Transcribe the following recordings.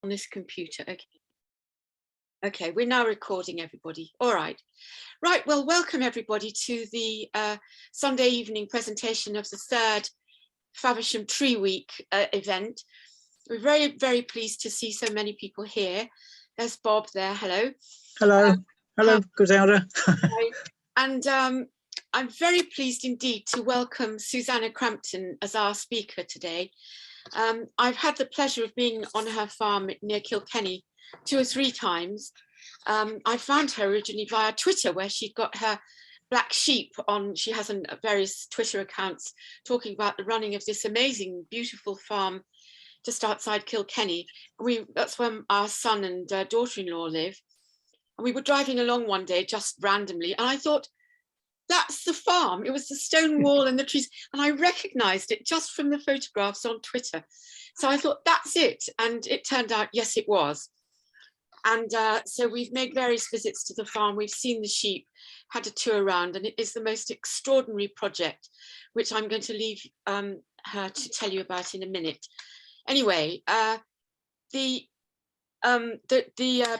this computer. Okay, we're now recording, everybody. All right. Right, well, welcome everybody to the Sunday evening presentation of the third Faversham Tree Week event. We're very, very pleased to see so many people here. There's Bob there, hello. Hello, hello, Griselda. And I'm very pleased indeed to welcome Suzanna Crampton as our speaker today. I've had the pleasure of being on her farm near Kilkenny 2 or 3 times. I found her originally via Twitter, where she'd got her black sheep on. She has various Twitter accounts talking about the running of this amazing, beautiful farm just outside Kilkenny. That's where our son and daughter-in-law live. And we were driving along one day just randomly, and I thought, that's the farm. It was the stone wall and the trees, and I recognized it just from the photographs on Twitter. So I thought, that's it. And it turned out, yes, it was. And so we've made various visits to the farm. We've seen the sheep, had a tour around, and it is the most extraordinary project, which I'm going to leave her to tell you about in a minute. Anyway, the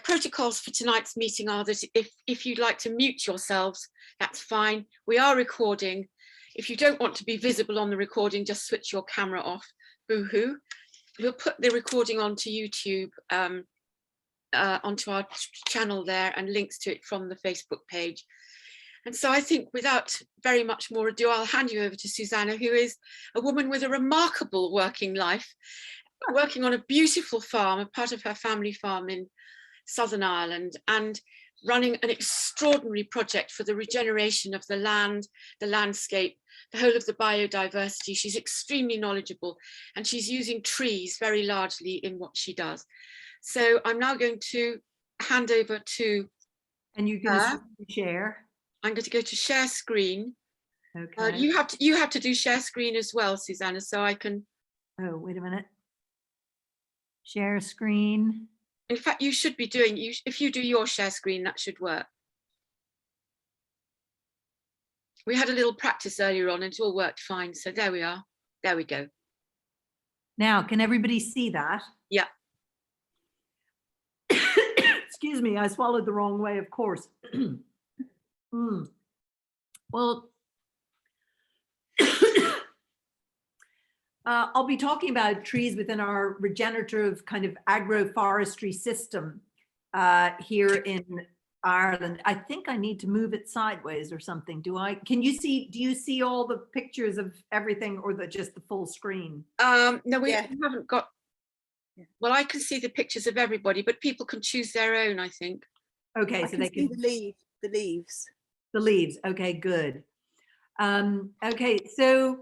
protocols for tonight's meeting are that if you'd like to mute yourselves, that's fine. We are recording. If you don't want to be visible on the recording, just switch your camera off. Boo-hoo. We'll put the recording onto YouTube, onto our channel there, and links to it from the Facebook page. And so I think without very much more ado, I'll hand you over to Suzanna, who is a woman with a remarkable working life, working on a beautiful farm, a part of her family farm in Southern Ireland, and running an extraordinary project for the regeneration of the land, the landscape, the whole of the biodiversity. She's extremely knowledgeable, and she's using trees very largely in what she does. So I'm now going to hand over to and you can share. I'm going to go to share screen. Okay. You have to do share screen as well, Suzanna, so I can. Oh, wait a minute. Share screen. In fact, you should be doing, if you do your share screen, that should work. We had a little practice earlier on and it all worked fine. So there we are. There we go. Now, can everybody see that? Yeah. Excuse me, I swallowed the wrong way, of course. Well, I'll be talking about trees within our regenerative kind of agroforestry system here in Ireland. I think I need to move it sideways or something. Do you see all the pictures of everything, or just the full screen? No, we haven't got, well, I can see the pictures of everybody, but people can choose their own, I think. Okay, so they can see the leaves. The leaves, okay, good. Okay, so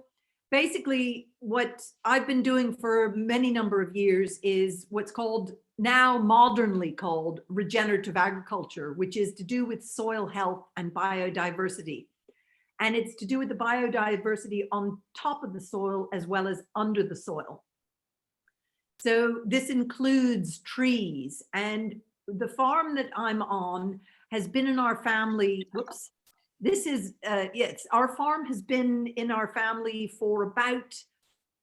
basically what I've been doing for many number of years is what's called, now modernly called, regenerative agriculture, which is to do with soil health and biodiversity. And it's to do with the biodiversity on top of the soil as well as under the soil. So this includes trees, and the farm that I'm on has been in our family, whoops, this is, yes, our farm has been in our family for about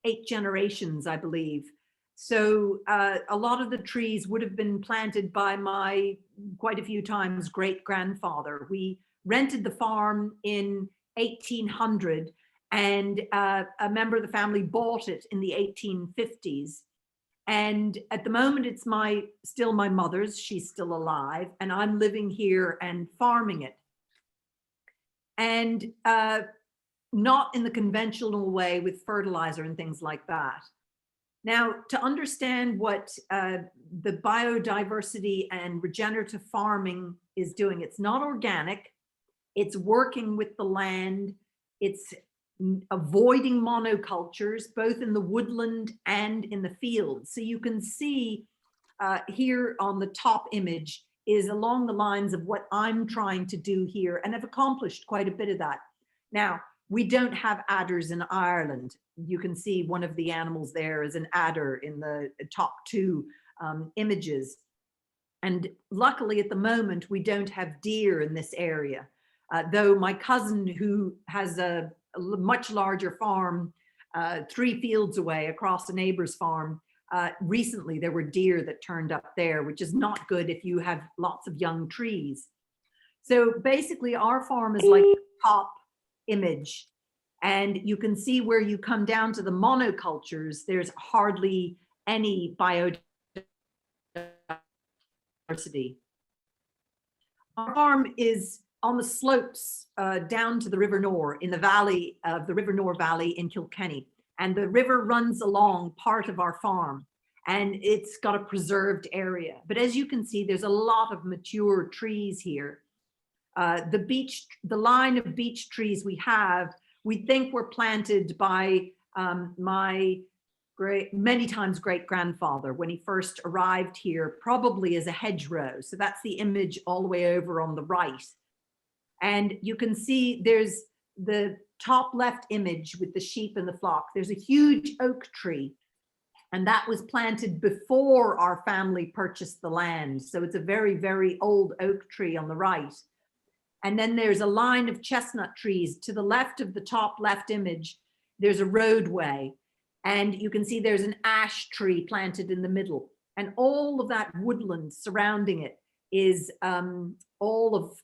8 generations, I believe. So a lot of the trees would have been planted by my, quite a few times, great-grandfather. We rented the farm in 1800, and a member of the family bought it in the 1850s. And at the moment, it's still my mother's. She's still alive, and I'm living here and farming it. And not in the conventional way with fertilizer and things like that. Now, to understand what the biodiversity and regenerative farming is doing, it's not organic, it's working with the land, it's avoiding monocultures, both in the woodland and in the fields. So you can see here on the top image is along the lines of what I'm trying to do here, and I've accomplished quite a bit of that. Now, we don't have adders in Ireland. You can see one of the animals there is an adder in the top 2 images. And luckily at the moment, we don't have deer in this area. Though my cousin, who has a much larger farm 3 fields away across a neighbor's farm, Recently, there were deer that turned up there, which is not good if you have lots of young trees. So basically, our farm is like the top image. And you can see where you come down to the monocultures, there's hardly any biodiversity. Our farm is on the slopes down to the River Nore, in the valley of the River Nore Valley in Kilkenny. And the river runs along part of our farm, and it's got a preserved area. But as you can see, there's a lot of mature trees here. The line of beech trees we think were planted by my many times great grandfather when he first arrived here, probably as a hedgerow. So that's the image all the way over on the right. And you can see there's the top left image with the sheep and the flock. There's a huge oak tree, and that was planted before our family purchased the land. So it's a very, very old oak tree on the right. And then there's a line of chestnut trees. To the left of the top left image, there's a roadway. And you can see there's an ash tree planted in the middle. And all of that woodland surrounding it is all of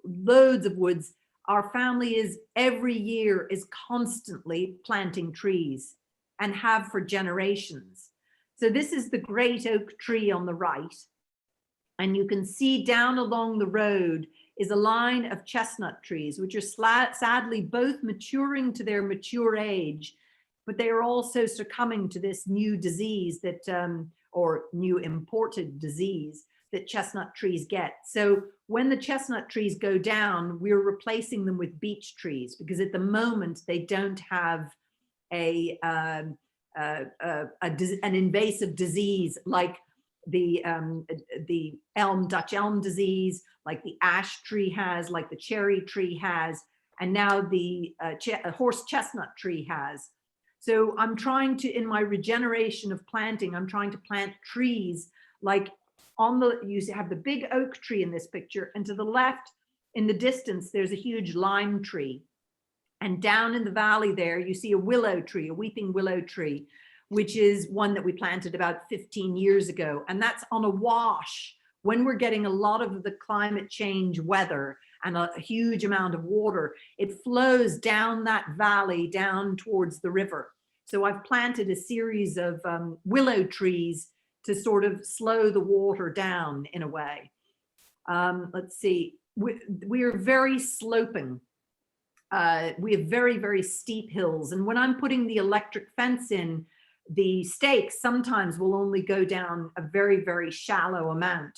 loads of woods. Our family is every year is constantly planting trees and have for generations. So this is the great oak tree on the right. And you can see down along the road is a line of chestnut trees, which are sadly both maturing to their mature age, but they are also succumbing to this new disease that, or new imported disease that chestnut trees get. So when the chestnut trees go down, we're replacing them with beech trees, because at the moment they don't have an invasive disease like the Dutch elm disease, like the ash tree has, like the cherry tree has, and now the horse chestnut tree has. So I'm trying to, in my regeneration of planting, I'm trying to plant trees like you have the big oak tree in this picture, and to the left in the distance, there's a huge lime tree. And down in the valley there, you see a willow tree, a weeping willow tree, which is one that we planted about 15 years ago. And that's on a wash. When we're getting a lot of the climate change weather and a huge amount of water, it flows down that valley down towards the river. So I've planted a series of willow trees to sort of slow the water down in a way. Let's see, we are very sloping. We have very, very steep hills. And when I'm putting the electric fence in, the stakes sometimes will only go down a very, very shallow amount,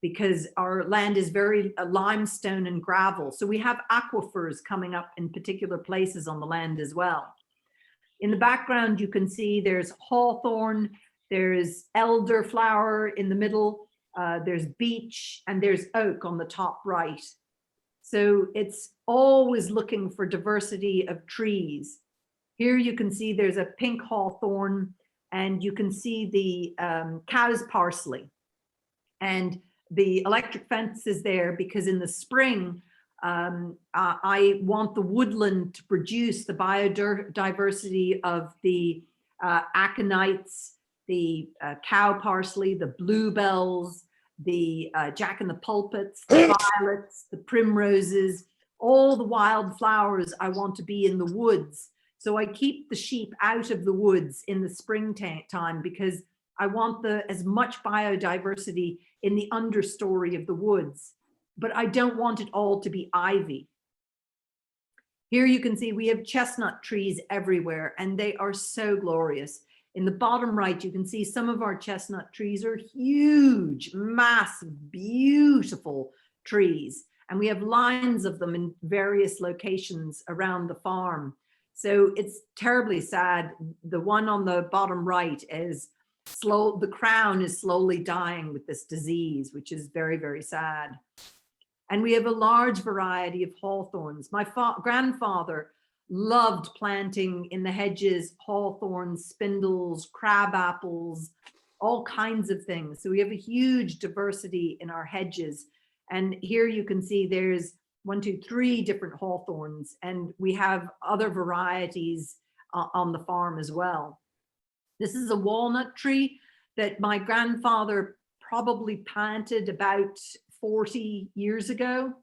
because our land is very limestone and gravel. So we have aquifers coming up in particular places on the land as well. In the background, you can see there's hawthorn, there's elderflower in the middle, there's beech, and there's oak on the top right. So it's always looking for diversity of trees. Here you can see there's a pink hawthorn, and you can see the cow's parsley. And the electric fence is there because in the spring, I want the woodland to produce the biodiversity of the aconites, the cow parsley, the bluebells, the jack-in-the-pulpits, the violets, the primroses, all the wildflowers I want to be in the woods. So I keep the sheep out of the woods in the springtime because I want as much biodiversity in the understory of the woods, but I don't want it all to be ivy. Here you can see we have chestnut trees everywhere, and they are so glorious. In the bottom right, you can see some of our chestnut trees are huge, massive, beautiful trees. And we have lines of them in various locations around the farm. So it's terribly sad. The one on the bottom right is the crown is slowly dying with this disease, which is very, very sad. And we have a large variety of hawthorns. My grandfather loved planting in the hedges hawthorns, spindles, crab apples, all kinds of things. So we have a huge diversity in our hedges. And here you can see there's 1, 2, 3 different hawthorns, and we have other varieties on the farm as well. This is a walnut tree that my grandfather probably planted about 40 years ago.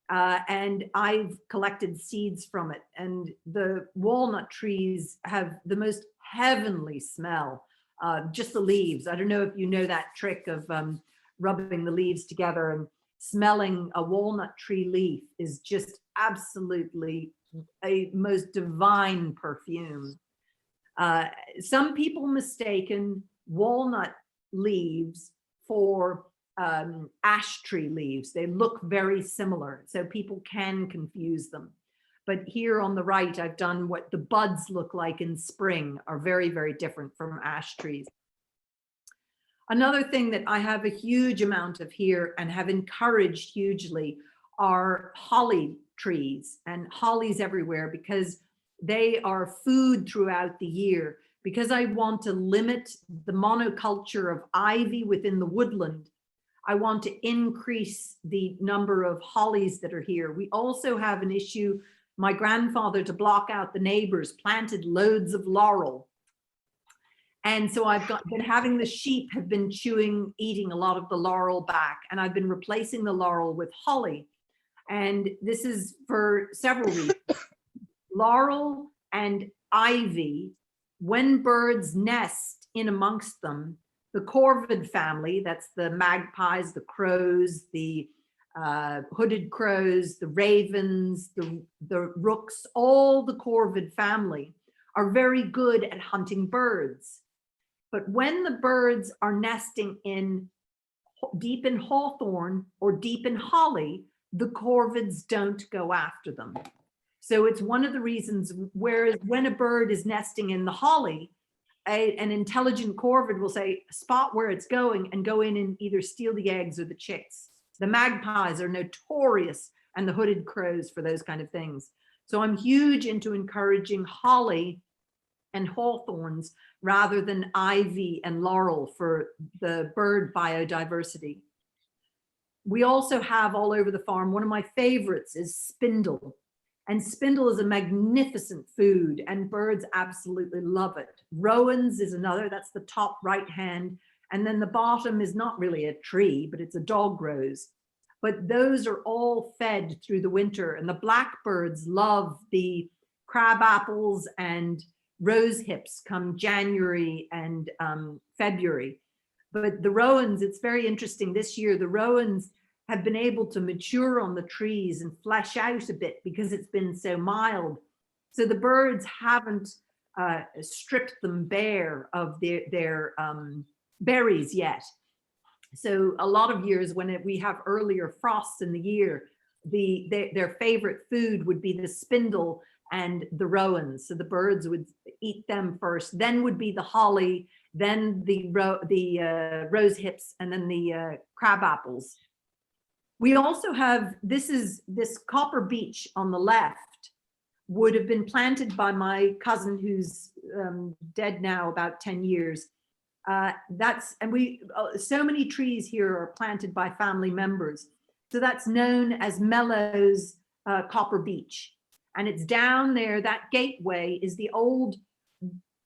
And I've collected seeds from it. And the walnut trees have the most heavenly smell, just the leaves. I don't know if you know that trick of rubbing the leaves together, and smelling a walnut tree leaf is just absolutely a most divine perfume. Some people mistaken walnut leaves for ash tree leaves. They look very similar, so people can confuse them. But here on the right, I've done what the buds look like in spring are very, very different from ash trees. Another thing that I have a huge amount of here and have encouraged hugely are holly trees, and hollies everywhere, because they are food throughout the year. Because I want to limit the monoculture of ivy within the woodland, I want to increase the number of hollies that are here. We also have an issue. My grandfather, to block out the neighbors, planted loads of laurel. And so been having the sheep have been eating a lot of the laurel back, and I've been replacing the laurel with holly. And this is for several reasons. Laurel and ivy, when birds nest in amongst them, the corvid family, that's the magpies, the crows, the hooded crows, the ravens, the rooks, all the corvid family are very good at hunting birds. But when the birds are nesting deep in hawthorn or deep in holly, the corvids don't go after them. So it's one of the reasons, whereas when a bird is nesting in the holly, an intelligent corvid will say, spot where it's going and go in and either steal the eggs or the chicks. The magpies are notorious, and the hooded crows, for those kind of things. So I'm huge into encouraging holly and hawthorns rather than ivy and laurel for the bird biodiversity. We also have all over the farm, one of my favorites is spindle. And spindle is a magnificent food, and birds absolutely love it. Rowans is another, that's the top right hand. And then the bottom is not really a tree, but it's a dog rose. But those are all fed through the winter, and the blackbirds love the crab apples and rose hips come January and February. But the rowans, it's very interesting this year, the rowans have been able to mature on the trees and flesh out a bit because it's been so mild. So the birds haven't stripped them bare of their berries yet. So a lot of years when we have earlier frosts in the year, their favorite food would be the spindle and the rowans. So the birds would eat them first, then would be the holly, then the rose hips, and then the crab apples. We also have, this copper beech on the left would have been planted by my cousin who's dead now about 10 years. So many trees here are planted by family members. So that's known as Mellows copper beech. And it's down there, that gateway is the old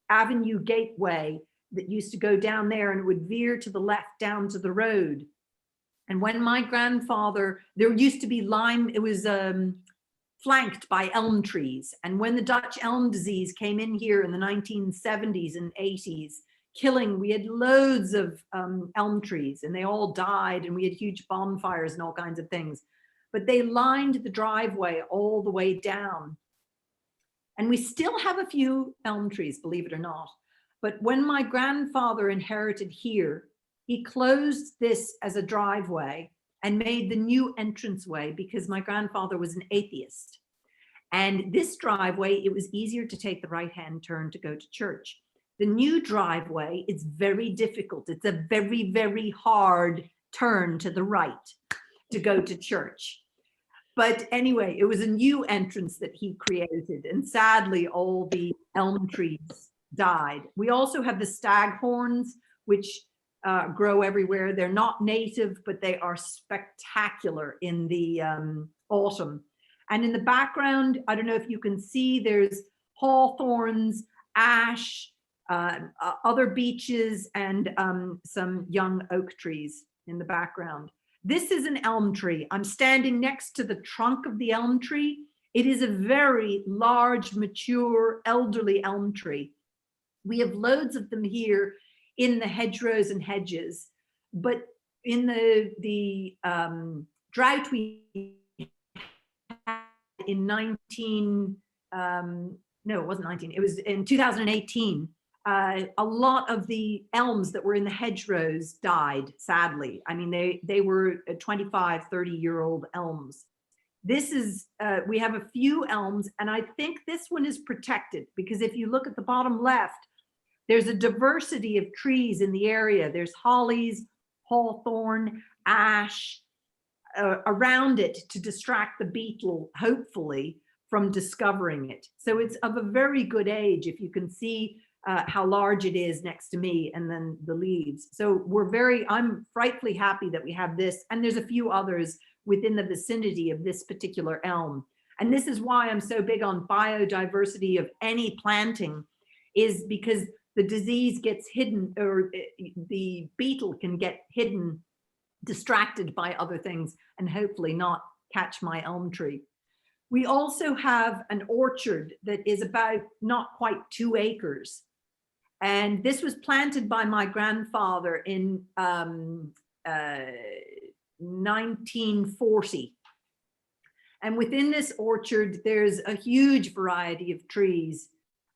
avenue gateway that used to go down there, and it would veer to the left down to the road. And when my grandfather, there used to be lime, it was flanked by elm trees. And when the Dutch elm disease came in here in the 1970s and 80s, we had loads of elm trees, and they all died, and we had huge bonfires and all kinds of things. But they lined the driveway all the way down. And we still have a few elm trees, believe it or not. But when my grandfather inherited here, he closed this as a driveway and made the new entranceway because my grandfather was an atheist. And this driveway, it was easier to take the right-hand turn to go to church. The new driveway is very difficult. It's a very, very hard turn to the right to go to church. But anyway, it was a new entrance that he created. And sadly, all the elm trees died. We also have the staghorns, which grow everywhere. They're not native, but they are spectacular in the autumn. And in the background, I don't know if you can see, there's hawthorns, ash, other beeches, and some young oak trees in the background. This is an elm tree. I'm standing next to the trunk of the elm tree. It is a very large, mature, elderly elm tree. We have loads of them here in the hedgerows and hedges, but in the drought we had in no, it wasn't 19, it was in 2018, a lot of the elms that were in the hedgerows died, sadly. I mean, they were 25, 30-year-old elms. This is, we have a few elms, and I think this one is protected because if you look at the bottom left, there's a diversity of trees in the area. There's hollies, hawthorn, ash around it to distract the beetle, hopefully, from discovering it. So it's of a very good age, if you can see how large it is next to me and then the leaves. So I'm frightfully happy that we have this, and there's a few others within the vicinity of this particular elm. And this is why I'm so big on biodiversity of any planting, is because the disease gets hidden, or the beetle can get hidden, distracted by other things, and hopefully not catch my elm tree. We also have an orchard that is about not quite 2 acres. And this was planted by my grandfather in 1940. And within this orchard, there's a huge variety of trees.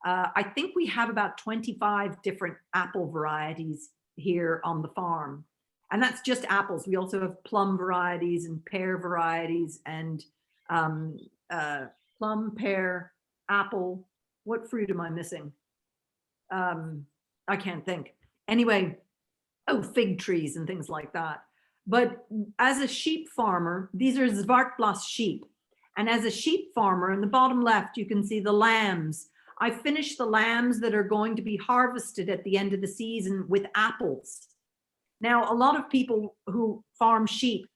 I think we have about 25 different apple varieties here on the farm. And that's just apples. We also have plum varieties and pear varieties and plum, pear, apple. What fruit am I missing? I can't think. Anyway, fig trees and things like that. But as a sheep farmer, these are Zwartblas sheep. And as a sheep farmer, in the bottom left, you can see the lambs. I finished the lambs that are going to be harvested at the end of the season with apples. Now, a lot of people who farm sheep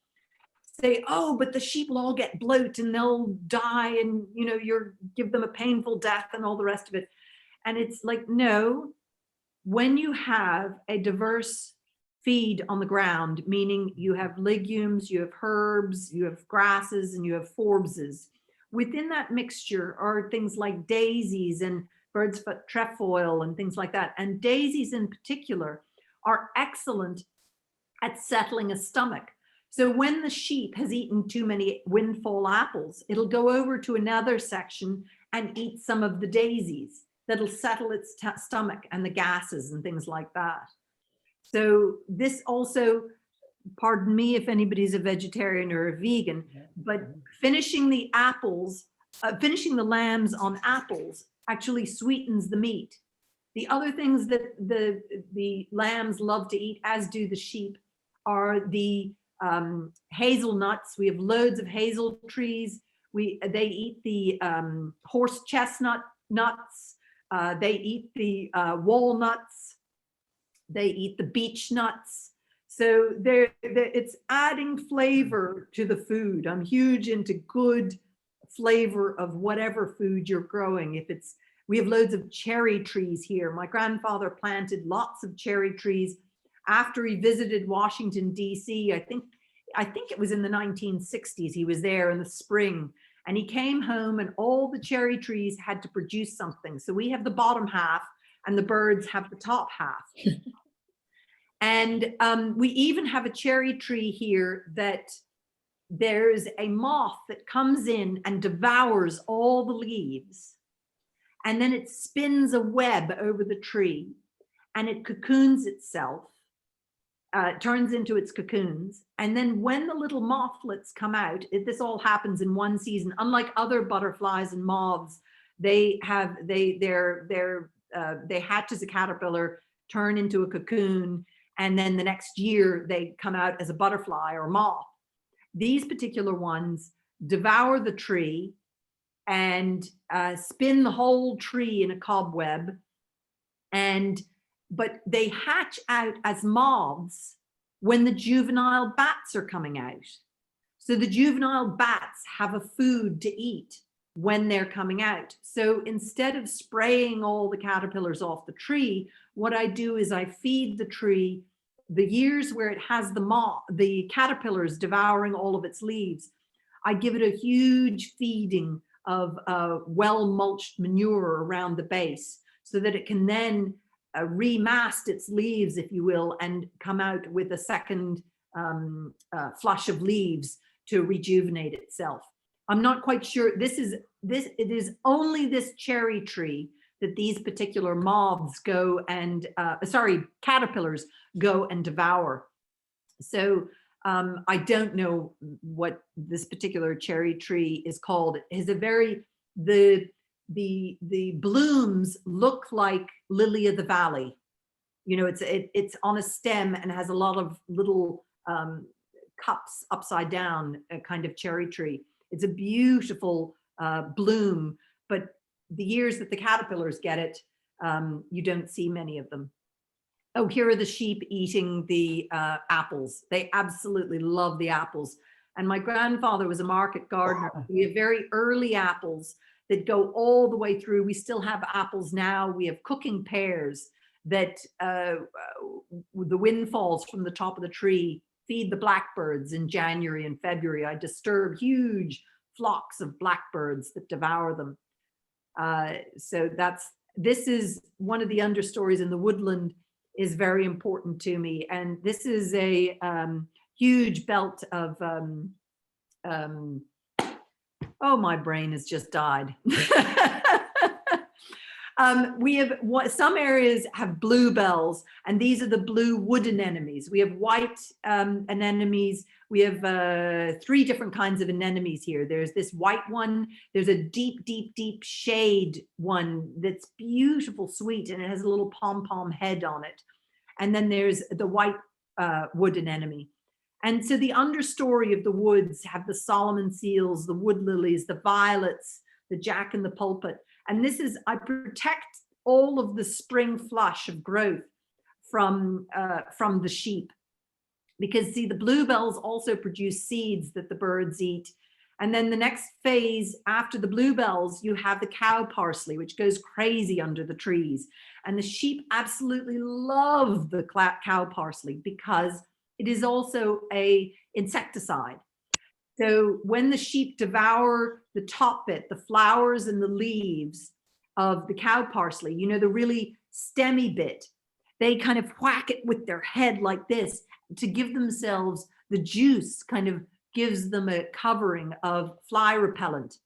say, oh, but the sheep will all get bloat and they'll die, and you're give them a painful death and all the rest of it. And it's like, no, when you have a diverse feed on the ground, meaning you have legumes, you have herbs, you have grasses, and you have forbages, within that mixture are things like daisies and bird's foot trefoil and things like that. And daisies in particular are excellent at settling a stomach. So when the sheep has eaten too many windfall apples, it'll go over to another section and eat some of the daisies. That'll settle its stomach and the gases and things like that. So this also, pardon me if anybody's a vegetarian or a vegan, but finishing the apples, finishing the lambs on apples actually sweetens the meat. The other things that the lambs love to eat, as do the sheep, are the hazelnuts. We have loads of hazel trees. They eat the horse chestnut nuts. They eat the walnuts. They eat the beech nuts. So it's adding flavor to the food. I'm huge into good flavor of whatever food you're growing. We have loads of cherry trees here. My grandfather planted lots of cherry trees after he visited Washington, D.C. I think it was in the 1960s. He was there in the spring, and he came home and all the cherry trees had to produce something. So we have the bottom half and the birds have the top half. And we even have a cherry tree here that there's a moth that comes in and devours all the leaves. And then it spins a web over the tree and it cocoons itself, turns into its cocoons. And then when the little mothlets come out, this all happens in one season. Unlike other butterflies and moths, they hatch as a caterpillar, turn into a cocoon, and then the next year they come out as a butterfly or moth. These particular ones devour the tree and spin the whole tree in a cobweb, but they hatch out as moths when the juvenile bats are coming out. So the juvenile bats have a food to eat when they're coming out. So instead of spraying all the caterpillars off the tree, what I do is I feed the tree the years where it has the caterpillars devouring all of its leaves. I give it a huge feeding of well-mulched manure around the base so that it can then remast its leaves, if you will, and come out with a second flush of leaves to rejuvenate itself. I'm not quite sure. It is only this cherry tree that these particular moths go and, caterpillars go and devour. So I don't know what this particular cherry tree is called. It has a very, the blooms look like lily of the valley. You know, it's on a stem and has a lot of little cups upside down, a kind of cherry tree. It's a beautiful bloom, but the years that the caterpillars get it, you don't see many of them. Oh, here are the sheep eating the apples. They absolutely love the apples. And my grandfather was a market gardener. We have very early apples that go all the way through. We still have apples now. We have cooking pears that the wind falls from the top of the tree, feed the blackbirds in January and February. I disturb huge flocks of blackbirds that devour them. So this is one of the understories in the woodland is very important to me. And this is a huge belt of, oh, my brain has just died. We have some areas have bluebells, and these are the blue wood anemones. We have white anemones. We have 3 different kinds of anemones here. There's this white one. There's a deep, deep, deep shade one that's beautiful, sweet, and it has a little pom-pom head on it. And then there's the white wood anemone. And so the understory of the woods have the Solomon seals, the wood lilies, the violets, the jack in the pulpit. And this is, I protect all of the spring flush of growth from the sheep. Because see, the bluebells also produce seeds that the birds eat. And then the next phase after the bluebells, you have the cow parsley, which goes crazy under the trees. And the sheep absolutely love the cow parsley because it is also an insecticide. So when the sheep devour the top bit, the flowers and the leaves of the cow parsley, you know, the really stemmy bit, they kind of whack it with their head like this to give themselves the juice, kind of gives them a covering of fly repellent.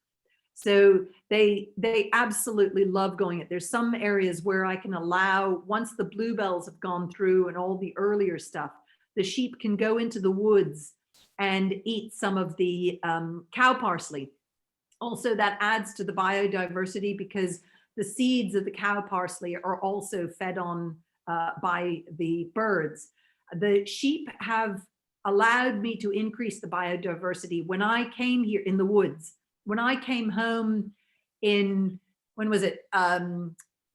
So they absolutely love going it. There's some areas where I can allow, once the bluebells have gone through and all the earlier stuff, the sheep can go into the woods and eat some of the cow parsley. Also, that adds to the biodiversity because the seeds of the cow parsley are also fed on by the birds. The sheep have allowed me to increase the biodiversity. When I came here in the woods, when I came home in, when was it?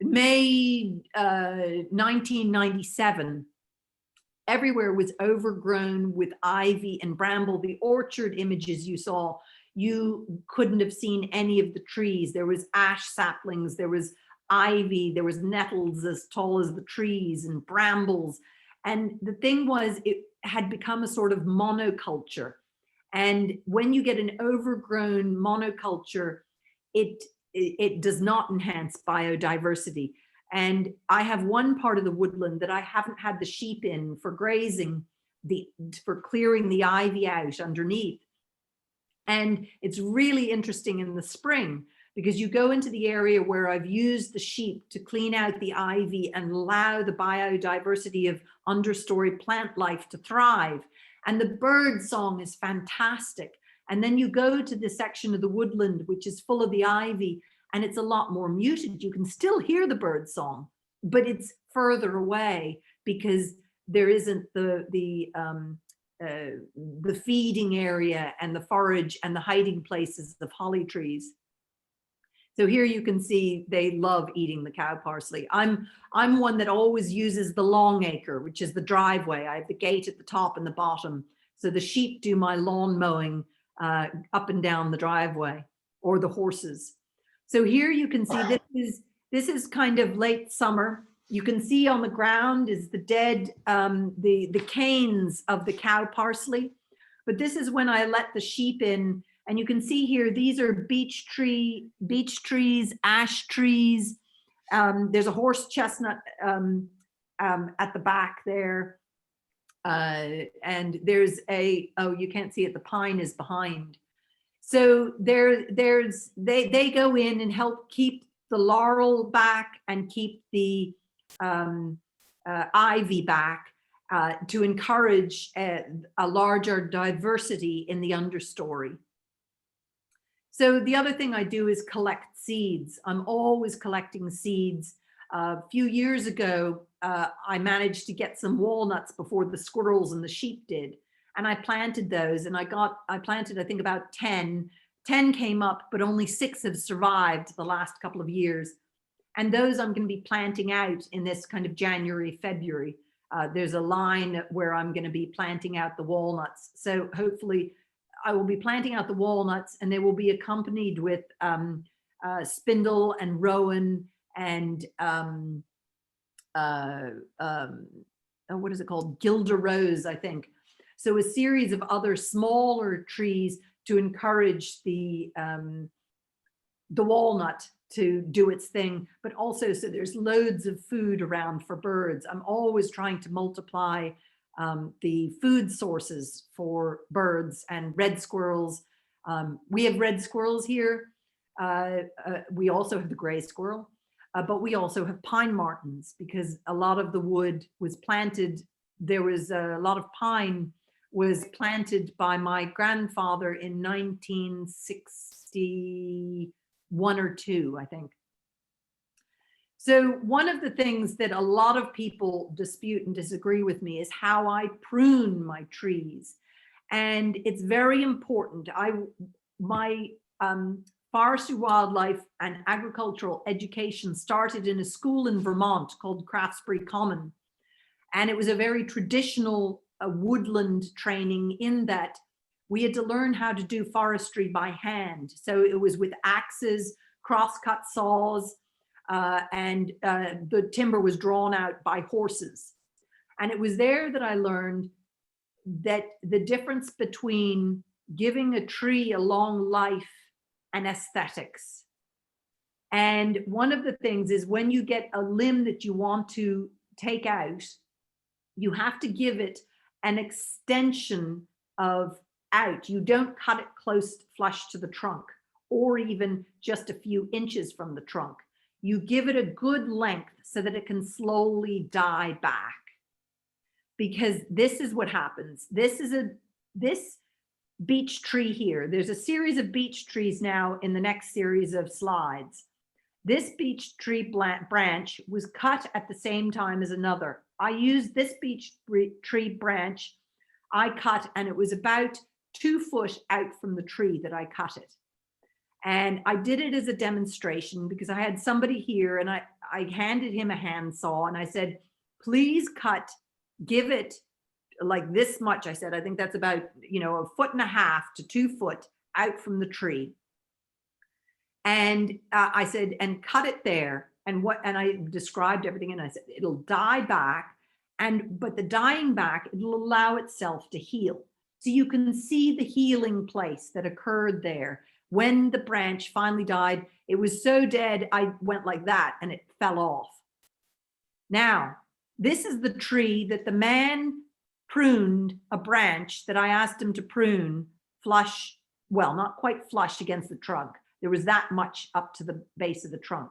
May 1997, everywhere was overgrown with ivy and bramble. The orchard images you saw, you couldn't have seen any of the trees. There was ash saplings, there was ivy, there was nettles as tall as the trees and brambles. And the thing was, it had become a sort of monoculture. And when you get an overgrown monoculture, it does not enhance biodiversity. And I have one part of the woodland that I haven't had the sheep in for grazing, for clearing the ivy out underneath. And it's really interesting in the spring because you go into the area where I've used the sheep to clean out the ivy and allow the biodiversity of understory plant life to thrive. And the bird song is fantastic. And then you go to the section of the woodland, which is full of the ivy, and it's a lot more muted. You can still hear the bird song, but it's further away because there isn't the feeding area and the forage and the hiding places of holly trees. So here you can see they love eating the cow parsley. I'm one that always uses the long acre, which is the driveway. I have the gate at the top and the bottom. So the sheep do my lawn mowing up and down the driveway. or the horses. So here you can see this is kind of late summer. You can see on the ground is the dead, the canes of the cow parsley. But this is when I let the sheep in, and you can see here, these are beech trees, ash trees. There's a horse chestnut at the back there. And there's oh, you can't see it, the pine is behind. So they go in and help keep the laurel back and keep the ivy back to encourage a larger diversity in the understory. So the other thing I do is collect seeds. I'm always collecting seeds. A few years ago, I managed to get some walnuts before the squirrels and the sheep did. And I planted those, and I planted, I think, about 10. 10 came up, but only 6 have survived the last couple of years. And those I'm going to be planting out in this kind of January, February. There's a line where I'm going to be planting out the walnuts. So hopefully I will be planting out the walnuts, and they will be accompanied with spindle and rowan and what is it called? Gilda rose, I think. So a series of other smaller trees to encourage the walnut to do its thing, but also so there's loads of food around for birds. I'm always trying to multiply the food sources for birds and red squirrels. We have red squirrels here. We also have the gray squirrel, but we also have pine martens, because a lot of the wood was planted. There was a lot of pine was planted by my grandfather in 1961 or 2, I think. So one of the things that a lot of people dispute and disagree with me is how I prune my trees. And it's very important. My forestry, wildlife, and agricultural education started in a school in Vermont called Craftsbury Common. And it was a very traditional woodland training, in that we had to learn how to do forestry by hand. So it was with axes, crosscut saws, and the timber was drawn out by horses. And it was there that I learned that the difference between giving a tree a long life and aesthetics. And one of the things is, when you get a limb that you want to take out, you have to give it an extension of out. You don't cut it close flush to the trunk, or even just a few inches from the trunk. You give it a good length so that it can slowly die back. Because this is what happens. This beech tree here, there's a series of beech trees now in the next series of slides. This beech tree branch was cut at the same time as another. I used this beech tree branch I cut, and it was about 2 foot out from the tree that I cut it. And I did it as a demonstration, because I had somebody here, and I handed him a handsaw, and I said, please cut, give it like this much. I said, I think that's about, 1.5 to 2 foot out from the tree. And I said, and cut it there. And I described everything, and I said, it'll die back. But the dying back, it'll allow itself to heal. So you can see the healing place that occurred there. When the branch finally died, it was so dead, I went like that and it fell off. Now, this is the tree that the man pruned, a branch that I asked him to prune flush, well, not quite flush against the trunk. There was that much up to the base of the trunk.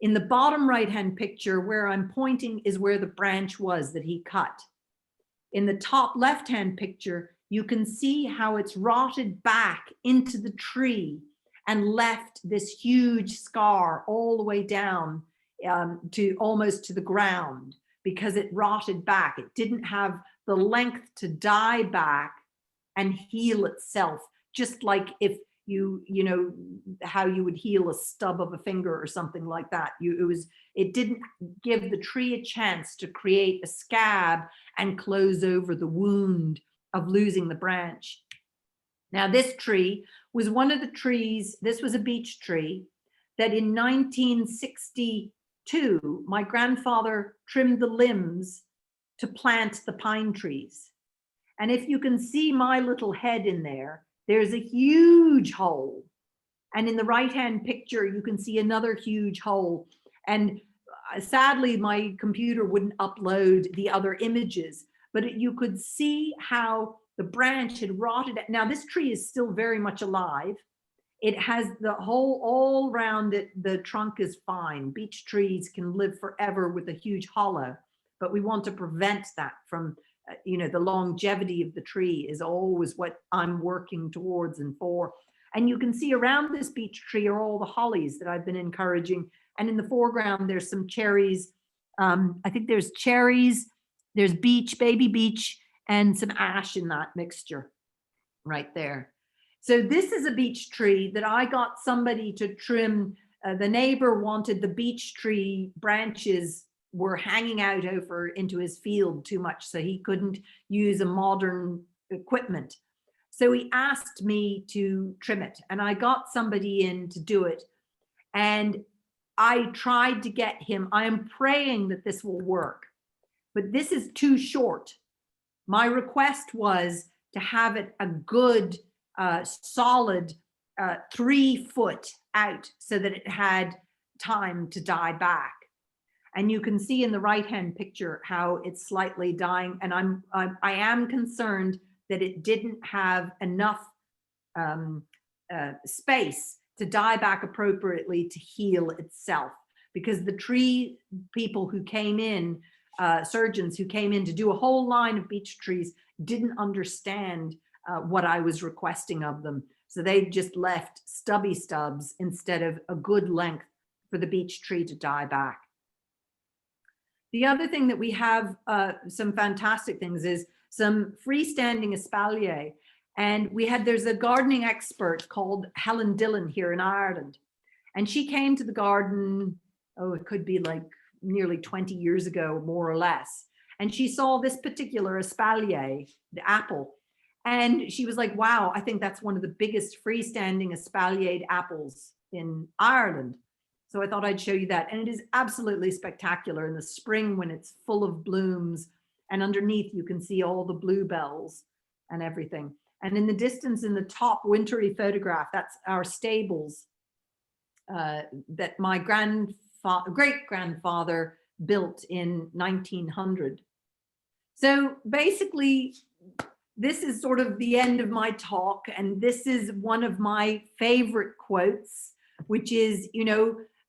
In the bottom right-hand picture, where I'm pointing is where the branch was that he cut. In the top left-hand picture, you can see how it's rotted back into the tree and left this huge scar all the way down to almost to the ground, because it rotted back. It didn't have the length to die back and heal itself, just like if you know how you would heal a stub of a finger or something like that. It didn't give the tree a chance to create a scab and close over the wound of losing the branch. Now, this tree was one of the trees, this was a beech tree, that in 1962, my grandfather trimmed the limbs to plant the pine trees. And if you can see my little head in there, there's a huge hole. And in the right-hand picture, you can see another huge hole. And sadly, my computer wouldn't upload the other images, but you could see how the branch had rotted. Now, this tree is still very much alive. It has the whole, all around it, the trunk is fine. Beech trees can live forever with a huge hollow, but we want to prevent that from, the longevity of the tree is always what I'm working towards and for. And you can see around this beech tree are all the hollies that I've been encouraging. And in the foreground, there's some cherries. I think there's cherries, there's beech, baby beech, and some ash in that mixture right there. So this is a beech tree that I got somebody to trim. The neighbor wanted the beech tree branches were hanging out over into his field too much, so he couldn't use a modern equipment. So he asked me to trim it, and I got somebody in to do it. And I tried to get him, I am praying that this will work, but this is too short. My request was to have it a good, solid 3 foot out so that it had time to die back. And you can see in the right-hand picture how it's slightly dying. And I am concerned that it didn't have enough space to die back appropriately to heal itself, because the tree people who came in, surgeons who came in to do a whole line of beech trees, didn't understand what I was requesting of them. So they just left stubby stubs instead of a good length for the beech tree to die back. The other thing that we have, some fantastic things, is some freestanding espalier. And there's a gardening expert called Helen Dillon here in Ireland. And she came to the garden, it could be like nearly 20 years ago, more or less. And she saw this particular espalier, the apple. And she was like, wow, I think that's one of the biggest freestanding espaliered apples in Ireland. So I thought I'd show you that. And it is absolutely spectacular in the spring when it's full of blooms. And underneath you can see all the bluebells and everything. And in the distance, in the top wintry photograph, that's our stables that my great-grandfather built in 1900. So basically, this is sort of the end of my talk. And this is one of my favorite quotes, which is,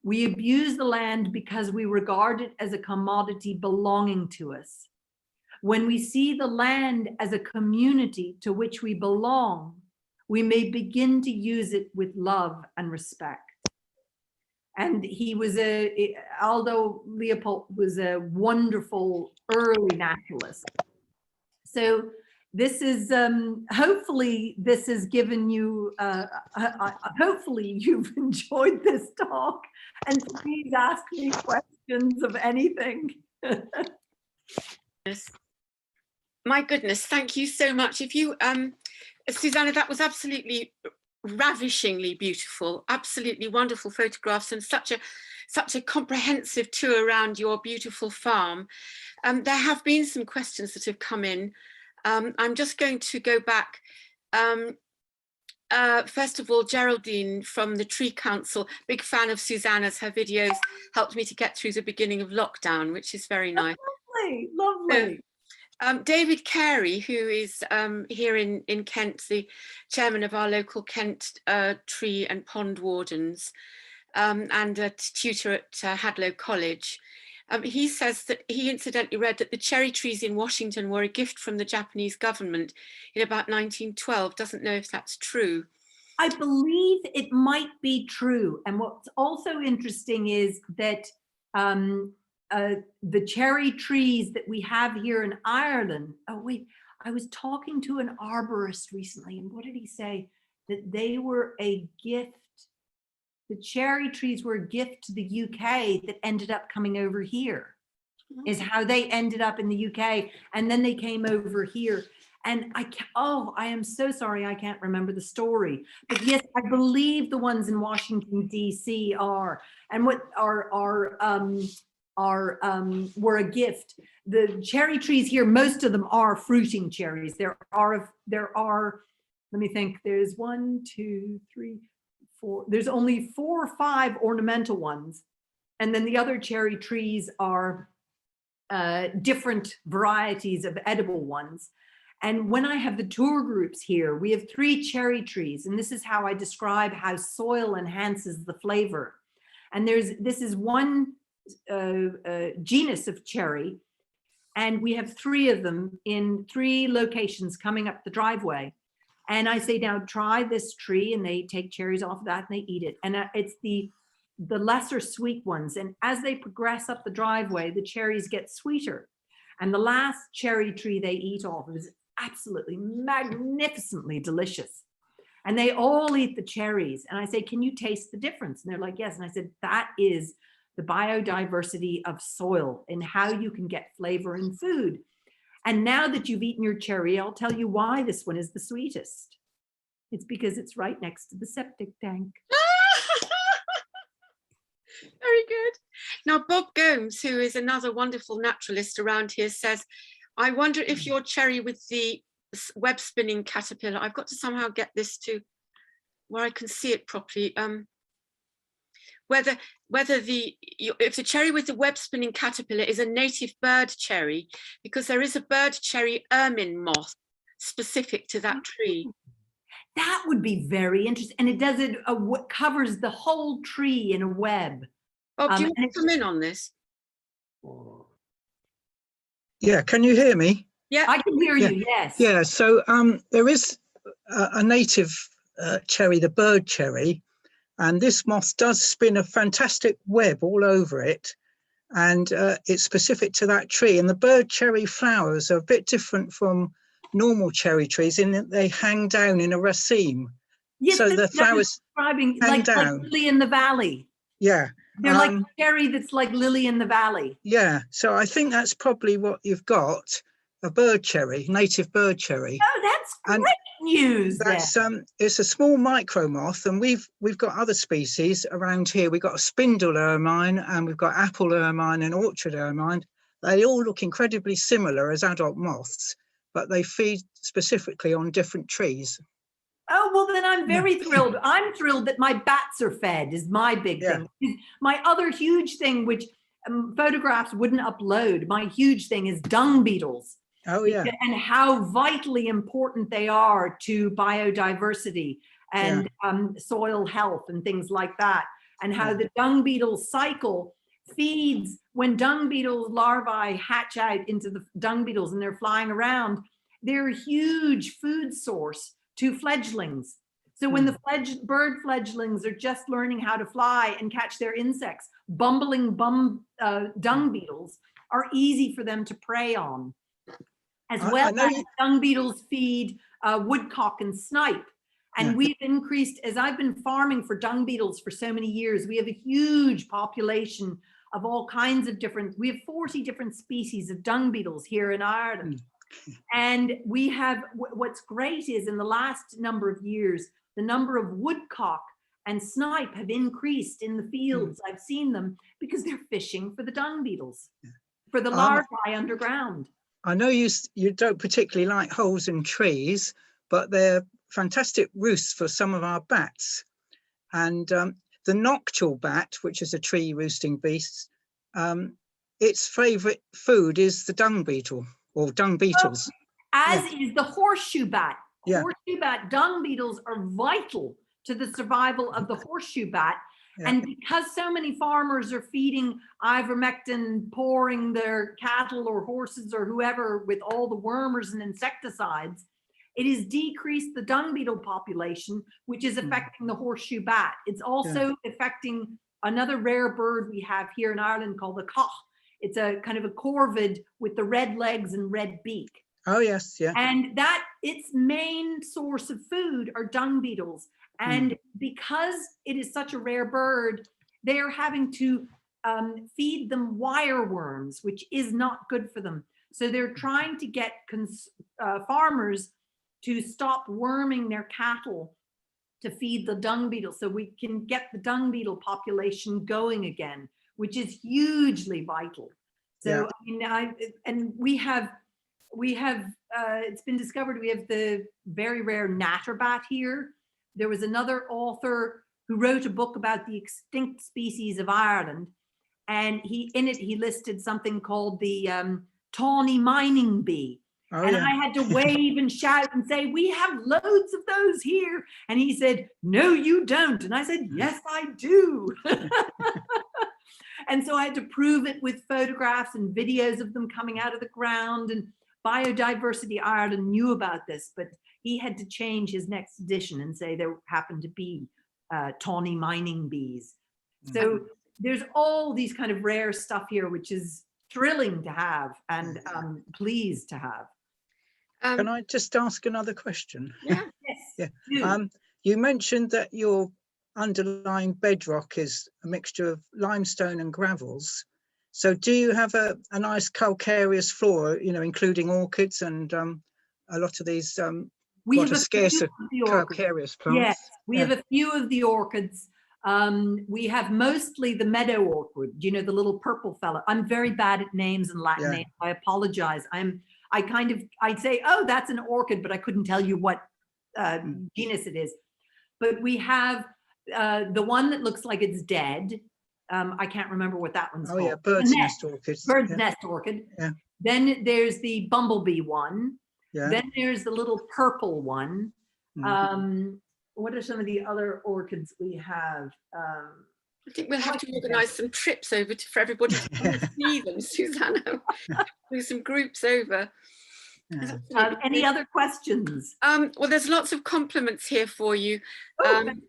we abuse the land because we regard it as a commodity belonging to us. When we see the land as a community to which we belong, we may begin to use it with love and respect. And he was Aldo Leopold was a wonderful early naturalist. So this is, hopefully this has given you, hopefully you've enjoyed this talk, and please ask me questions of anything. My goodness, thank you so much. If you, Suzanna, that was absolutely ravishingly beautiful, absolutely wonderful photographs, and such a comprehensive tour around your beautiful farm. There have been some questions that have come in. I'm just going to go back. First of all, Geraldine from the Tree Council, big fan of Susanna's. Her videos helped me to get through the beginning of lockdown, which is very nice. Lovely, lovely. David Carey, who is here in Kent, the chairman of our local Kent Tree and Pond Wardens, and a tutor at Hadlow College. He says that he incidentally read that the cherry trees in Washington were a gift from the Japanese government in about 1912. Doesn't know if that's true. I believe it might be true. And what's also interesting is that the cherry trees that we have here in Ireland, I was talking to an arborist recently, and what did he say? That they were a gift. The cherry trees were a gift to the UK that ended up coming over here, is how they ended up in the UK. And then they came over here. And I can't, oh, I am so sorry, I can't remember the story. But yes, I believe the ones in Washington, D.C. are, and what were a gift. The cherry trees here, most of them are fruiting cherries. There are, let me think, there's 1, 2, 3, 4, there's only 4 or 5 ornamental ones. And then the other cherry trees are different varieties of edible ones. And when I have the tour groups here, we have 3 cherry trees, and this is how I describe how soil enhances the flavor. And this is one genus of cherry, and we have 3 of them in 3 locations coming up the driveway. And I say, now try this tree, and they take cherries off of that and they eat it. And it's the lesser sweet ones. And as they progress up the driveway, the cherries get sweeter. And the last cherry tree they eat off is absolutely magnificently delicious. And they all eat the cherries. And I say, can you taste the difference? And they're like, yes. And I said, that is the biodiversity of soil and how you can get flavor in food. And now that you've eaten your cherry, I'll tell you why this one is the sweetest. It's because it's right next to the septic tank. Very good. Now, Bob Gomes, who is another wonderful naturalist around here, says, I wonder if your cherry with the web spinning caterpillar, I've got to somehow get this to where I can see it properly, whether if the cherry with the web spinning caterpillar is a native bird cherry, because there is a bird cherry ermine moth specific to that tree. That would be very interesting. And it does it, covers the whole tree in a web. Bob, do you want to come in on this? Yeah, can you hear me? Yeah, I can hear you, yes. Yeah, so there is a native cherry, the bird cherry, and this moth does spin a fantastic web all over it, and it's specific to that tree. And the bird cherry flowers are a bit different from normal cherry trees in that they hang down in a raceme. Yes, so the flowers describing hang like down. lily in the valley. Yeah. They're like a cherry that's like lily in the valley. Yeah, so I think that's probably what you've got, a bird cherry, native bird cherry. Oh, that's great news. That's it's a small micro moth, and we've got other species around here. We've got a spindle ermine, and we've got apple ermine and orchard ermine. They all look incredibly similar as adult moths, but they feed specifically on different trees. Oh, well, then I'm very thrilled. I'm thrilled that my bats are fed is my big thing. My other huge thing, which photographs wouldn't upload, my huge thing is dung beetles. Oh, yeah. And how vitally important they are to biodiversity and soil health and things like that. And how the dung beetle cycle feeds, when dung beetle larvae hatch out into the dung beetles and they're flying around, they're a huge food source to fledglings. So when the bird fledglings are just learning how to fly and catch their insects, bumbling dung beetles are easy for them to prey on. As well as dung beetles feed woodcock and snipe. And we've increased, as I've been farming for dung beetles for so many years, we have a huge population of all kinds of different, we have 40 different species of dung beetles here in Ireland. And we have, what's great is in the last number of years, the number of woodcock and snipe have increased in the fields. I've seen them because they're fishing for the dung beetles, for the larvae underground. I know you don't particularly like holes in trees, but they're fantastic roosts for some of our bats. And the nocturnal bat, which is a tree roosting beast, its favourite food is the dung beetle. Or dung beetles. As is the horseshoe bat. Horseshoe bat, dung beetles are vital to the survival of the horseshoe bat. And because so many farmers are feeding ivermectin, pouring their cattle or horses or whoever with all the wormers and insecticides, it has decreased the dung beetle population, which is affecting the horseshoe bat. It's also affecting another rare bird we have here in Ireland called the cock. It's a kind of a corvid with the red legs and red beak. Oh, yes, yeah. And that its main source of food are dung beetles. And because it is such a rare bird, they are having to feed them wireworms, which is not good for them. So they're trying to get farmers to stop worming their cattle to feed the dung beetle, so we can get the dung beetle population going again, which is hugely vital. So and we have it's been discovered we have the very rare natterbat here. There was another author who wrote a book about the extinct species of Ireland, and he listed something called the tawny mining bee. I had to wave and shout and say, we have loads of those here. And he said, no, you don't. And I said, yes, I do. And so I had to prove it with photographs and videos of them coming out of the ground. And Biodiversity Ireland knew about this, but he had to change his next edition and say there happened to be tawny mining bees. So there's all these kind of rare stuff here, which is thrilling to have and pleased to have. Can I just ask another question? Yeah. Yes. Yeah. You mentioned that your underlying bedrock is a mixture of limestone and gravels. So do you have a nice calcareous floor, you know, including orchids and a lot of these we have a scarce calcareous plants? Yes, we have a few of the orchids. We have mostly the meadow orchid, you know, the little purple fella. I'm very bad at names and Latin names. I apologize. I'd say, oh, that's an orchid, but I couldn't tell you what genus it is. But we have the one that looks like it's dead. I can't remember what that one's called. Yeah, bird's nest orchid. Bird's nest orchid. Yeah. Then there's the bumblebee one. Yeah. Then there's the little purple one. What are some of the other orchids we have? I think we'll have to organise some trips over for everybody to come and see them, Susanna. Do some groups over. Any other questions? Well, there's lots of compliments here for you.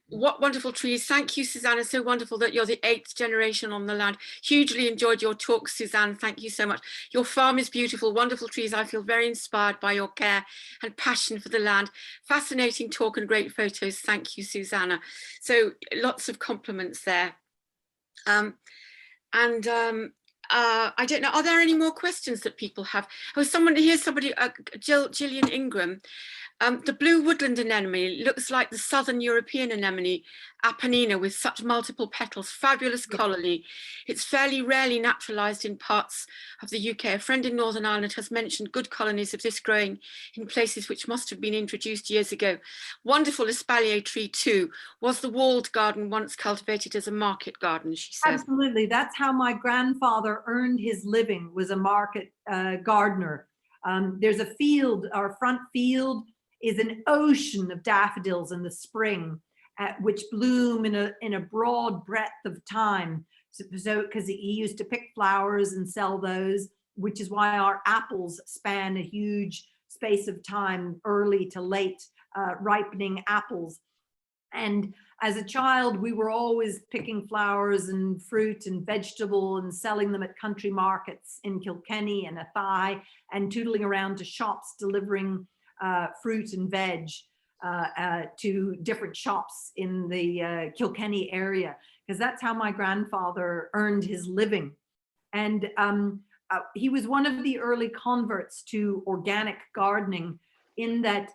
What wonderful trees. Thank you, Susanna. So wonderful that you're the 8th generation on the land. Hugely enjoyed your talk, Suzanne. Thank you so much. Your farm is beautiful, wonderful trees. I feel very inspired by your care and passion for the land. Fascinating talk and great photos. Thank you, Susanna. So lots of compliments there. I don't know, are there any more questions that people have? Oh, somebody, Gillian Ingram. The blue woodland anemone looks like the southern European anemone, Apennina, with such multiple petals, fabulous colony. It's fairly rarely naturalized in parts of the UK. A friend in Northern Ireland has mentioned good colonies of this growing in places which must have been introduced years ago. Wonderful espalier tree too. Was the walled garden once cultivated as a market garden, she says. Absolutely, that's how my grandfather earned his living, was a market gardener. There's a field, our front field is an ocean of daffodils in the spring, which bloom in a broad breadth of time. So because he used to pick flowers and sell those, which is why our apples span a huge space of time, early to late ripening apples. And as a child, we were always picking flowers and fruit and vegetable and selling them at country markets in Kilkenny and Athy, and tootling around to shops delivering fruit and veg to different shops in the Kilkenny area, because that's how my grandfather earned his living. And he was one of the early converts to organic gardening, in that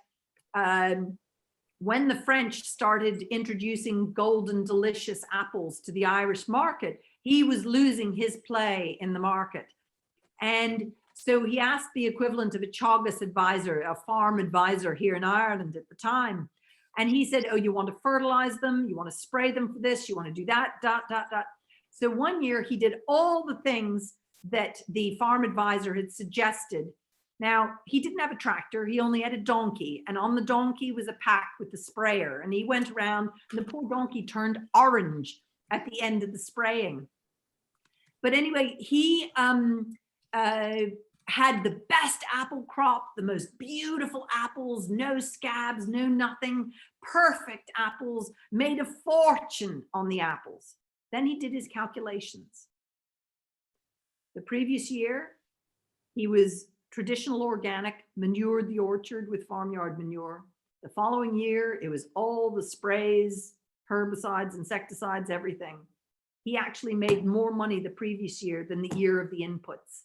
when the French started introducing golden delicious apples to the Irish market, he was losing his play in the market. And so he asked the equivalent of a Teagasc advisor, a farm advisor here in Ireland at the time. And he said, oh, you want to fertilize them? You want to spray them for this? You want to do that, ... So one year he did all the things that the farm advisor had suggested. Now, he didn't have a tractor, he only had a donkey. And on the donkey was a pack with the sprayer. And he went around, and the poor donkey turned orange at the end of the spraying. But anyway, he had the best apple crop, the most beautiful apples, no scabs, no nothing, perfect apples, made a fortune on the apples. Then he did his calculations. The previous year, he was traditional organic, manured the orchard with farmyard manure. The following year, it was all the sprays, herbicides, insecticides, everything. He actually made more money the previous year than the year of the inputs.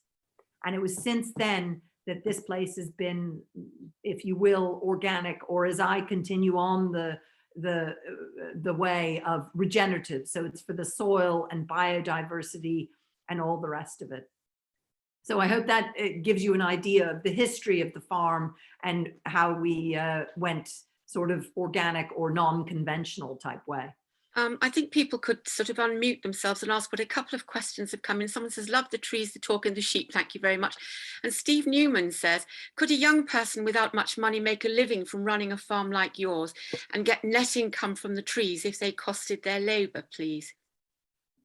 And it was since then that this place has been, if you will, organic, or as I continue on the way of regenerative. So it's for the soil and biodiversity and all the rest of it. So I hope that it gives you an idea of the history of the farm and how we went sort of organic or non-conventional type way. I think people could sort of unmute themselves and ask, but a couple of questions have come in. Someone says, love the trees, the talk and the sheep. Thank you very much. And Steve Newman says, could a young person without much money make a living from running a farm like yours and get net income from the trees if they costed their labor, please?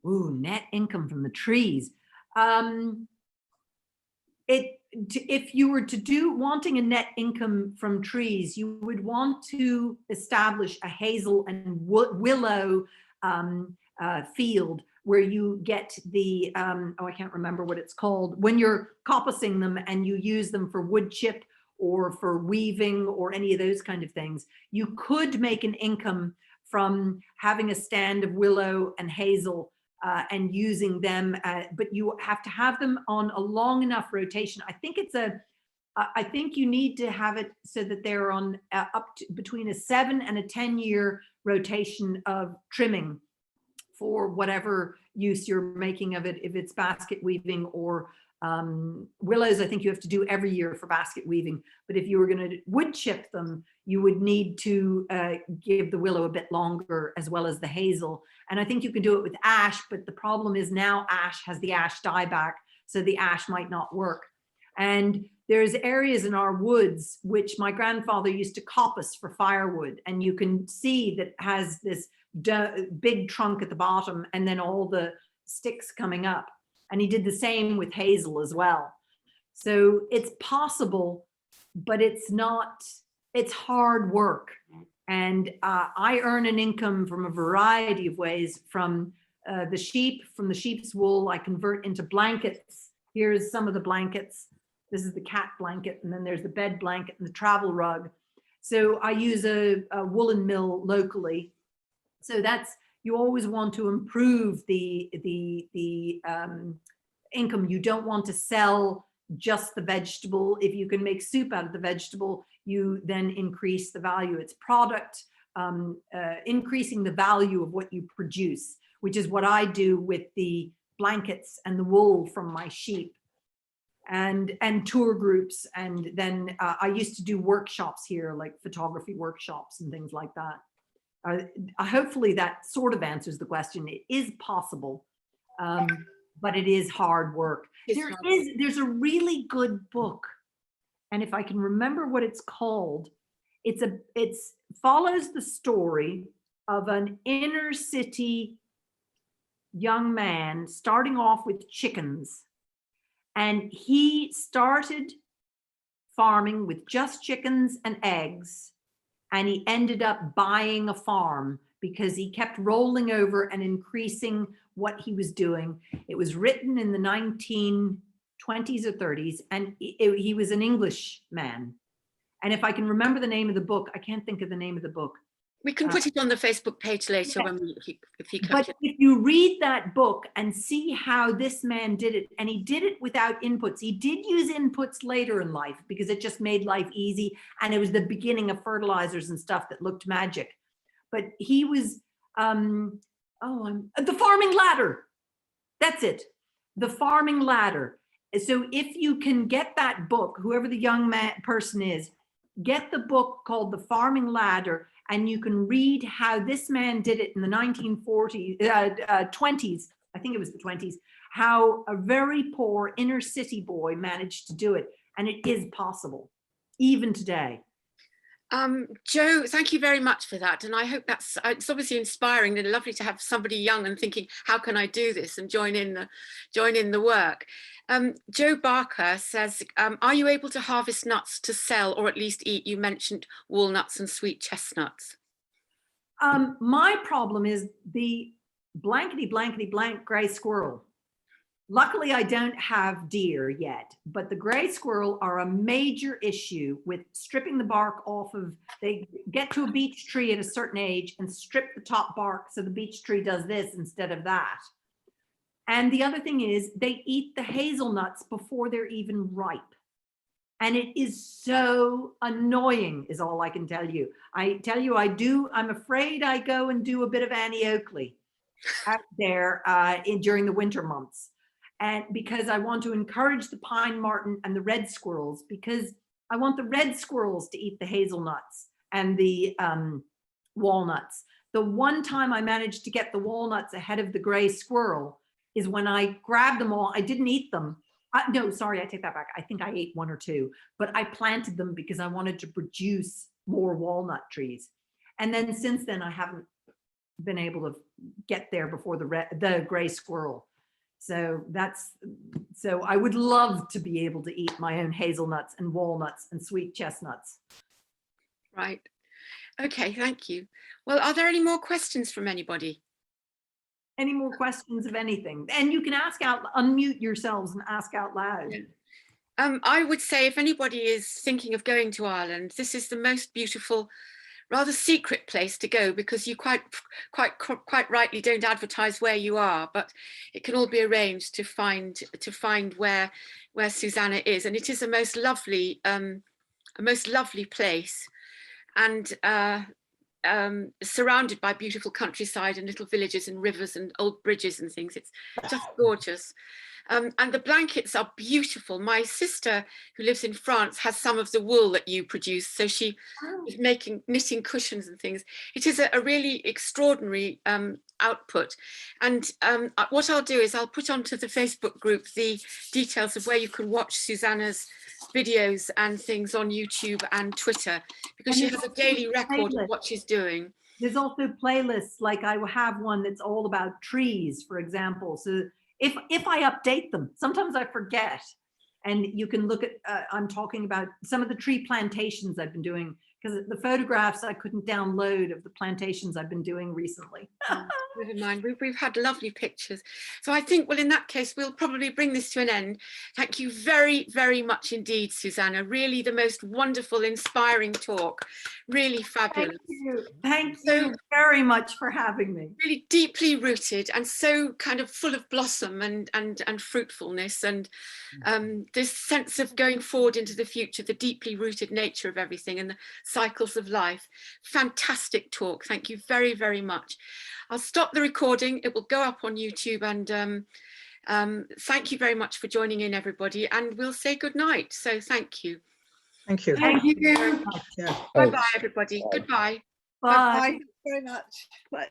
Ooh, net income from the trees. If you were to wanting a net income from trees, you would want to establish a hazel and willow field where you get the, I can't remember what it's called, when you're coppicing them and you use them for wood chip or for weaving or any of those kind of things. You could make an income from having a stand of willow and hazel and using them, but you have to have them on a long enough rotation. I think you need to have it so that they're on up to between a 7 and a 10-year rotation of trimming for whatever use you're making of it. If it's basket weaving or willows, I think you have to do every year for basket weaving. But if you were going to wood chip them, you would need to give the willow a bit longer as well as the hazel. And I think you can do it with ash, but the problem is now ash has the ash dieback, so the ash might not work. And there's areas in our woods which my grandfather used to coppice for firewood, and you can see that has this big trunk at the bottom and then all the sticks coming up. And he did the same with hazel as well. So it's possible, but it's hard work. And I earn an income from a variety of ways, from the sheep's wool. I convert into blankets. Here's some of the blankets. This is the cat blanket, and then there's the bed blanket and the travel rug. So I use a woolen mill locally. So you always want to improve the income. You don't want to sell just the vegetable. If you can make soup out of the vegetable, you then increase the value. It's product, increasing the value of what you produce, which is what I do with the blankets and the wool from my sheep, and tour groups. And then I used to do workshops here, like photography workshops and things like that. Hopefully that sort of answers the question. It is possible, but it is hard work. There's a really good book, and if I can remember what it's called, it follows the story of an inner city young man starting off with chickens, and he started farming with just chickens and eggs. And he ended up buying a farm because he kept rolling over and increasing what he was doing. It was written in the 1920s or 30s, and he was an English man. And if I can remember the name of the book, I can't think of the name of the book. We can put it on the Facebook page later, yeah. But if you read that book and see how this man did it, and he did it without inputs. He did use inputs later in life because it just made life easy, and it was the beginning of fertilizers and stuff that looked magic. But he was the Farming Ladder. That's it, the Farming Ladder. So if you can get that book, whoever the young person is, get the book called The Farming Ladder, and you can read how this man did it in the 1920s, I think it was the 20s, how a very poor inner city boy managed to do it. And it is possible, even today. Jo, thank you very much for that. And I hope it's obviously inspiring and lovely to have somebody young and thinking, how can I do this, and join in the work. Joe Barker says, are you able to harvest nuts to sell or at least eat? You mentioned walnuts and sweet chestnuts. My problem is the blankety blank gray squirrel. Luckily, I don't have deer yet, but the gray squirrel are a major issue with stripping the bark off of. They get to a beech tree at a certain age and strip the top bark, so the beech tree does this instead of that. And the other thing is they eat the hazelnuts before they're even ripe. And it is so annoying is all I can tell you. I tell you, I'm afraid I go and do a bit of Annie Oakley out there during the winter months. And because I want to encourage the pine marten and the red squirrels, because I want the red squirrels to eat the hazelnuts and the walnuts. The one time I managed to get the walnuts ahead of the gray squirrel is when I grabbed them all. I didn't eat them. No, sorry, I take that back. I think I ate one or two, but I planted them because I wanted to produce more walnut trees. And then since then, I haven't been able to get there before the gray squirrel. So I would love to be able to eat my own hazelnuts and walnuts and sweet chestnuts. Right. Okay, thank you. Well, are there any more questions from anybody? Any more questions of anything? And you can unmute yourselves and ask out loud. Yeah. I would say if anybody is thinking of going to Ireland, this is the most beautiful, rather secret place to go, because you quite rightly don't advertise where you are, but it can all be arranged to find where Suzanna is, and it is a most lovely place, and surrounded by beautiful countryside and little villages and rivers and old bridges and things. It's just gorgeous. And the blankets are beautiful. My sister, who lives in France, has some of the wool that you produce. So she is knitting cushions and things. It is a really extraordinary output. And what I'll do is I'll put onto the Facebook group the details of where you can watch Suzanna's videos and things on YouTube and Twitter, because she has a daily record of what she's doing. There's also playlists, like I have one that's all about trees, for example. So if I update them, sometimes I forget. And you can look at, I'm talking about some of the tree plantations I've been doing, because the photographs I couldn't download of the plantations I've been doing recently. Never mind, we've had lovely pictures. So I think, well, in that case, we'll probably bring this to an end. Thank you very, very much indeed, Suzanna. Really the most wonderful, inspiring talk. Really fabulous. Thank you very much for having me. Really deeply rooted and so kind of full of blossom and fruitfulness, and this sense of going forward into the future, the deeply rooted nature of everything and the cycles of life. Fantastic talk. Thank you very, very much. I'll stop the recording. It will go up on YouTube, and thank you very much for joining in, everybody, and we'll say good night. So thank you. Thank you. Thank you very much. Yeah. Bye-bye, everybody. Goodbye. Bye. Thank you very much. Bye.